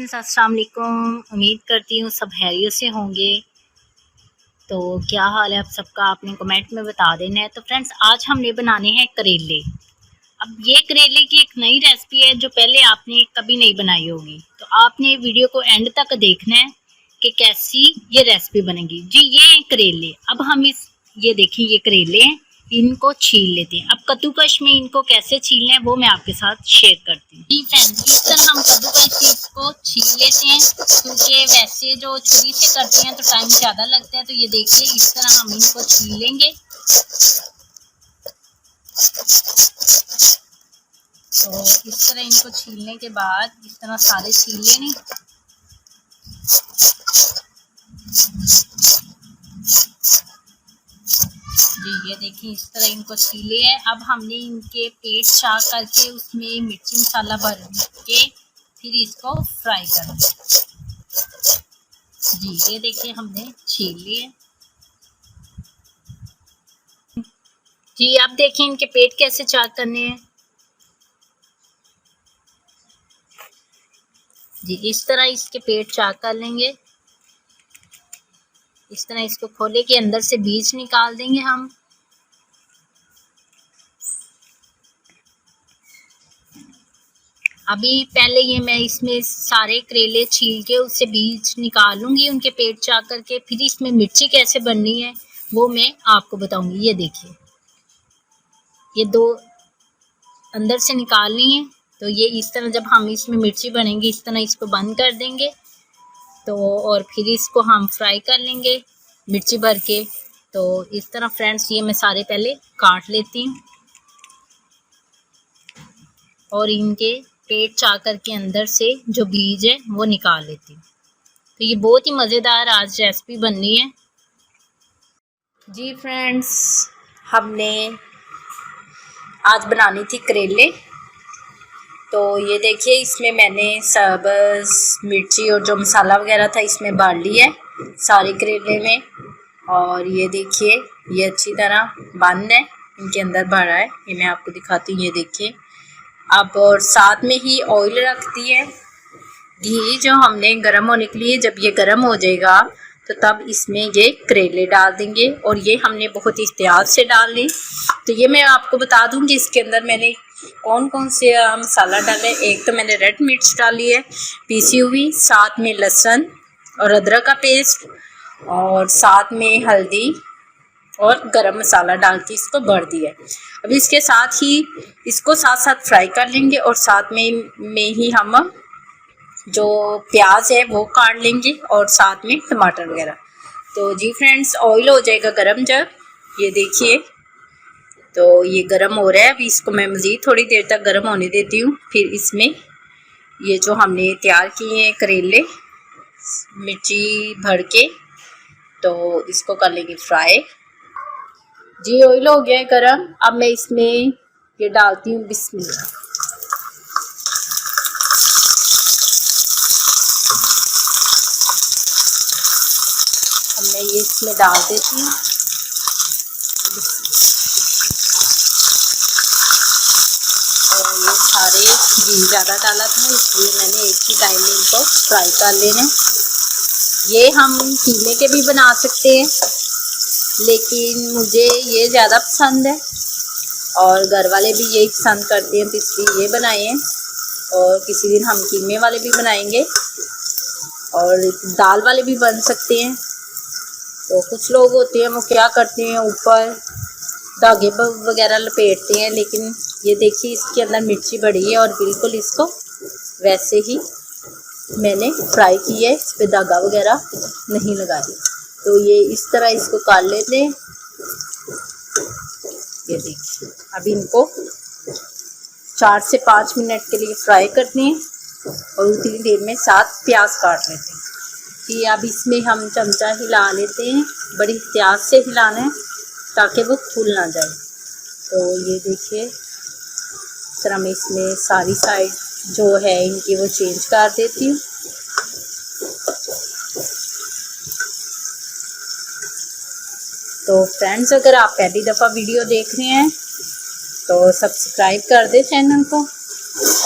Friends अस्सलाम वालेकुम। उम्मीद करती हूँ सब खैरियत से होंगे। तो क्या हाल है आप सबका, आपने कमेंट में बता देना है। तो फ्रेंड्स आज हमने बनाने हैं करेले। अब ये करेले की एक नई रेसिपी है जो पहले आपने कभी नहीं बनाई होगी। तो आपने वीडियो को एंड तक देखना है कि कैसी ये रेसिपी बनेगी। जी ये हैं करेले। अब हम ये देखिए ये करेले हैं, इनको छील लेते हैं। अब कद्दूकश में इनको कैसे छीलना है वो मैं आपके साथ शेयर करती हूँ। जी फ्रेंड्स इस तरह हम कद्दूकश को छील लेते हैं, क्योंकि वैसे जो छुरी से करते हैं तो टाइम ज़्यादा लगता है। तो ये देखिए इस तरह हम इनको छील लेंगे। तो इस तरह इनको छीलने के बाद इस तरह सारे छील लेने। जी ये देखिए इस तरह इनको छीले है। अब हमने इनके पेट चाक करके उसमें मिर्ची मसाला भर के फिर इसको फ्राई करना। जी ये देखिए हमने छील लिए। जी आप देखिए इनके पेट कैसे चाक करने हैं। जी इस तरह इसके पेट चाक कर लेंगे। इस तरह इसको खोले के अंदर से बीज निकाल देंगे हम। अभी पहले ये मैं इसमें सारे करेले छील के उससे बीज निकालूंगी उनके पेट चाक करके। फिर इसमें मिर्ची कैसे बननी है वो मैं आपको बताऊंगी। ये देखिए ये दो अंदर से निकालनी है। तो ये इस तरह जब हम इसमें मिर्ची बनेंगी इस तरह इसको बंद कर देंगे। तो और फिर इसको हम फ्राई कर लेंगे मिर्ची भर के। तो इस तरह फ्रेंड्स ये मैं सारे पहले काट लेती हूँ और इनके पेट चाकर के अंदर से जो बीज है वो निकाल लेती हूँ। तो ये बहुत ही मज़ेदार आज रेसिपी बननी है। जी फ्रेंड्स हमने आज बनानी थी करेले। तो ये देखिए इसमें मैंने सब्ज़ मिर्ची और जो मसाला वगैरह था इसमें डाल लिया है सारे करेले में। और ये देखिए ये अच्छी तरह बंद है, इनके अंदर भरा है। ये मैं आपको दिखाती हूँ। ये देखिए अब और साथ में ही ऑयल रख दी है, घी जो हमने गर्म होने के लिए। जब ये गर्म हो जाएगा तो तब इसमें ये करेले डाल देंगे और ये हमने बहुत एहतियात से डालने। तो ये मैं आपको बता दूं कि इसके अंदर मैंने कौन कौन से मसाला डाले। एक तो मैंने रेड मिर्च डाली है पीसी हुई, साथ में लहसुन और अदरक का पेस्ट, और साथ में हल्दी और गरम मसाला डाल के इसको भर दिया है। अब इसके साथ ही इसको साथ साथ फ्राई कर लेंगे और साथ में ही हम जो प्याज है वो काट लेंगे और साथ में टमाटर वगैरह। तो जी फ्रेंड्स ऑयल हो जाएगा गरम जब, ये देखिए तो ये गरम हो रहा है। अभी इसको मैं मज़ीद थोड़ी देर तक गरम होने देती हूँ। फिर इसमें ये जो हमने तैयार किए हैं करेले मिर्ची भर के, तो इसको कर लेंगे फ्राई। जी ऑयल हो गया है गरम। अब मैं इसमें ये डालती हूँ बिस्मिल्लाह। अब मैं ये इसमें डाल देती हूँ। और ये सारे घी ज़्यादा डाला था इसलिए मैंने एक ही टाइम में इनको फ्राई कर लेना। ये हम कीमे के भी बना सकते हैं लेकिन मुझे ये ज़्यादा पसंद है और घर वाले भी यही पसंद करते हैं तो इसलिए ये बनाए हैं। और किसी दिन हम कीमे वाले भी बनाएंगे और दाल वाले भी बन सकते हैं। तो कुछ लोग होते हैं वो क्या करते हैं ऊपर धागे वगैरह लपेटते हैं, लेकिन ये देखिए इसके अंदर मिर्ची बड़ी है और बिल्कुल इसको वैसे ही मैंने फ्राई की है, इस पर धागा वगैरह नहीं लगाया। तो ये इस तरह इसको काट लेते हैं। ये देखिए अब इनको 4 से 5 मिनट के लिए फ्राई करते हैं और उतनी देर में 7 प्याज काट लेते हैं। कि अब इसमें हम चमचा हिला लेते हैं, बड़ी एहतियात से हिलाना है ताकि वो फूल ना जाए। तो ये देखिए इस तरह मैं इसमें सारी साइड जो है इनकी वो चेंज कर देती हूँ। तो फ्रेंड्स अगर आप पहली दफ़ा वीडियो देख रहे हैं तो सब्सक्राइब कर दें चैनल को